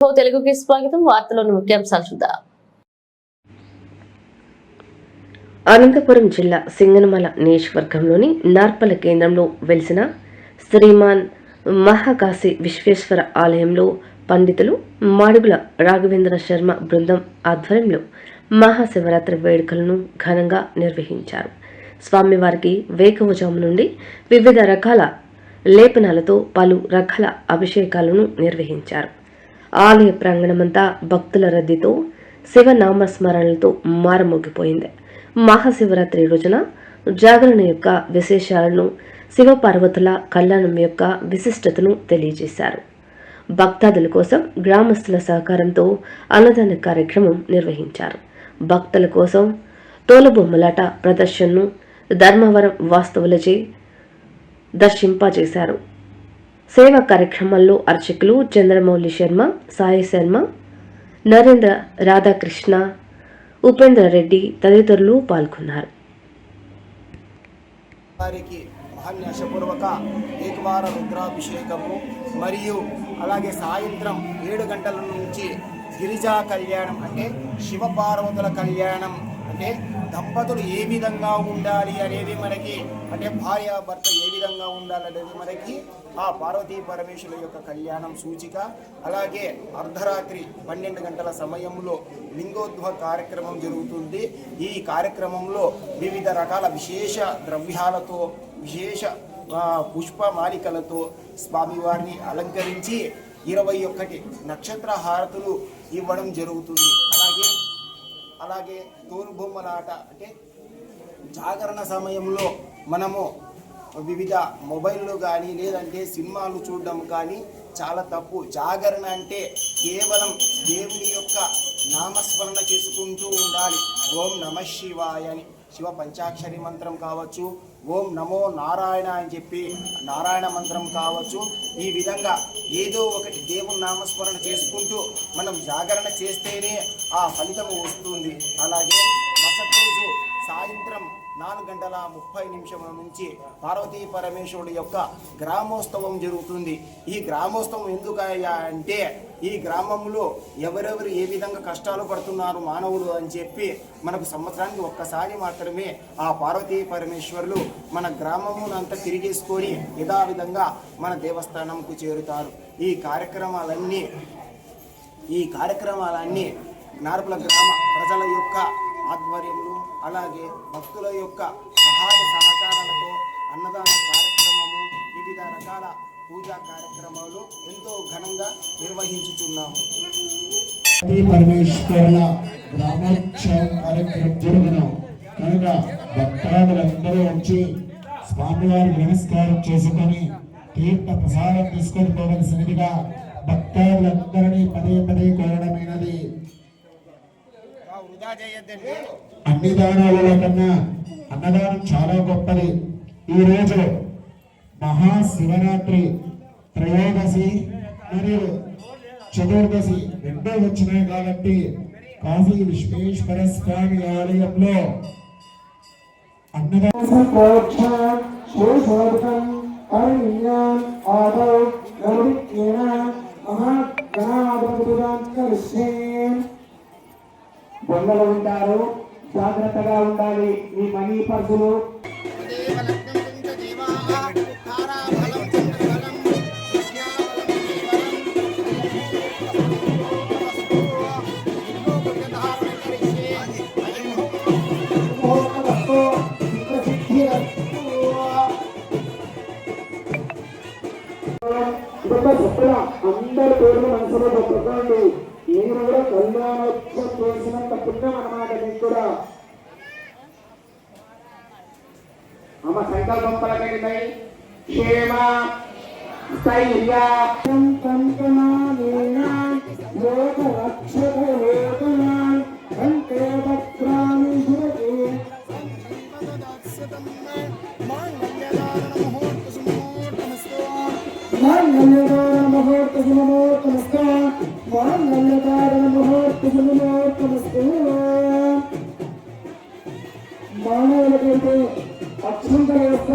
తెలుగుకి స్వాగతం. వార్తలోని ముఖ్యాంశాలు చూద్దాం. అనంతపురం జిల్లా సింగనమల నియోజకవర్గంలోని నార్పల కేంద్రంలో వెలిసిన శ్రీమాన్ మహాకాశీ విశ్వేశ్వర ఆలయంలో పండితులు మాడుగుల రాఘవేంద్ర శర్మ బృందం ఆధ్వర్యంలో మహాశివరాత్రి వేడుకలను ఘనంగా నిర్వహించారు. స్వామివారికి వేకువజాము నుండి వివిధ రకాల లేపనాలతో పలు రకాల అభిషేకాలను నిర్వహించారు. ఆలయ ప్రాంగణమంతా భక్తుల రద్దీతో శివనామస్మరణలతో మారమోగిపోయింది. మహాశివరాత్రి రోజున జాగరణ యొక్క విశేషాలను, శివపార్వతుల కళ్యాణం యొక్క విశిష్టతను తెలియజేశారు. భక్తాదుల కోసం గ్రామస్తుల సహకారంతో అన్నదాన కార్యక్రమం నిర్వహించారు. భక్తుల కోసం తోలుబొమ్మలాట ప్రదర్శనను ధర్మవరం వాస్తవులచే దర్శింపజేశారు. సేవా కార్యక్రమాల్లో అర్చకులు చంద్రమౌళి శర్మ, సాయి శర్మ, నరేంద్ర, రాధాకృష్ణ, ఉపేంద్ర రెడ్డి తదితరులు పాల్గొన్నారు. మహాన్యాసపూర్వక ఏకవార రుద్రాభిషేకము మరియు అలాగే సాయంత్రం 7 గంటల నుంచి గిరిజా కళ్యాణం అంటే శివపార్వతుల కళ్యాణం అంటే దంపతులు ఏ విధంగా ఉండాలి అనేది మనకి అంటే భార్యాభర్త ఏ విధంగా ఉండాలనేది మనకి ఆ పార్వతీ పరమేశ్వరుల యొక్క కళ్యాణం సూచిక. అలాగే అర్ధరాత్రి 12 గంటల సమయంలో లింగోద్భవ కార్యక్రమం జరుగుతుంది. ఈ కార్యక్రమంలో వివిధ రకాల విశేష ద్రవ్యాలతో విశేష పుష్పమాలికలతో స్వామివారిని అలంకరించి 21 నక్షత్ర హారతులు ఇవ్వడం జరుగుతుంది. అలాగే తోలుబొమ్మలాట అంటే జాగరణ సమయంలో మనము వివిధ మొబైల్లో కానీ లేదంటే సినిమాలు చూడడం కానీ చాలా తప్పు. జాగరణ అంటే కేవలం దేవుని యొక్క నామస్మరణ చేసుకుంటూ ఉండాలి. ఓం నమ శివాయ అని శివ పంచాక్షరి మంత్రం కావచ్చు, ఓం నమో నారాయణ అని చెప్పి నారాయణ మంత్రం కావచ్చు. ఈ విధంగా ఏదో ఒకటి దేవుని నామస్మరణ చేసుకుంటూ మనం జాగరణ చేస్తేనే ఆ ఫలితం వస్తుంది. అలాగే మరుసటి రోజు సాయంత్రం 4:30 నుంచి పార్వతీ పరమేశ్వరుడు యొక్క గ్రామోత్సవం జరుగుతుంది. ఈ గ్రామోత్సవం ఎందుకయ్యా అంటే ఈ గ్రామంలో ఎవరెవరు ఏ విధంగా కష్టాలు పడుతున్నారు మానవులు అని చెప్పి మనకు సంవత్సరానికి ఒక్కసారి మాత్రమే ఆ పార్వతీ పరమేశ్వరులు మన గ్రామమునంతా తిరిగేసుకొని యథావిధంగా మన దేవస్థానంకు చేరుతారు. ఈ కార్యక్రమాలన్నీ నార్పల గ్రామ ప్రజల యొక్క ఆధ్వర్యంలో అలాగే భక్తుల యొక్క సహాయ సహకారాలతో అన్నదాన కార్యక్రమము, వివిధ రకాల పూజా కార్యక్రమాలు ఎంతో ఘనంగా నిర్వహించుతున్నాము. పరమేశ్వరుల గ్రామోత్సవం కార్యక్రమం జరుగుతున్నాం కనుక భక్తాదులందరూ వచ్చి స్వామివారికి నమస్కారం చేసుకొని తీర్థ ప్రసాదం తీసుకొని పోవలసినదిగా భక్తాదులందరినీ పదే కోరడమైనది. అన్ని దానాలలో కన్నా అన్నదానం చాలా గొప్పది. ఈ రోజు మహాశివరాత్రి త్రయోదశి మరియు చతుర్దశి రెండో వచ్చినాయి కాబట్టి కాశీ విశ్వేశ్వర స్వామి ఆలయంలో బొమ్మలు ఉంటారు, జాగ్రత్తగా ఉండాలి. మీ మనీ పర్సులు అందరి పేర్లు మనసులో పెట్టుకోండి. మీరు కూడా కళ్యాణోత్సవం చేసినంత పుణ్యం అన్నమాట. మీకు కూడా అమ్మ సంకల్పం పలకండి. క్షేమ స్థైర్య మానవులకైతే అక్షంత వ్యవస్థ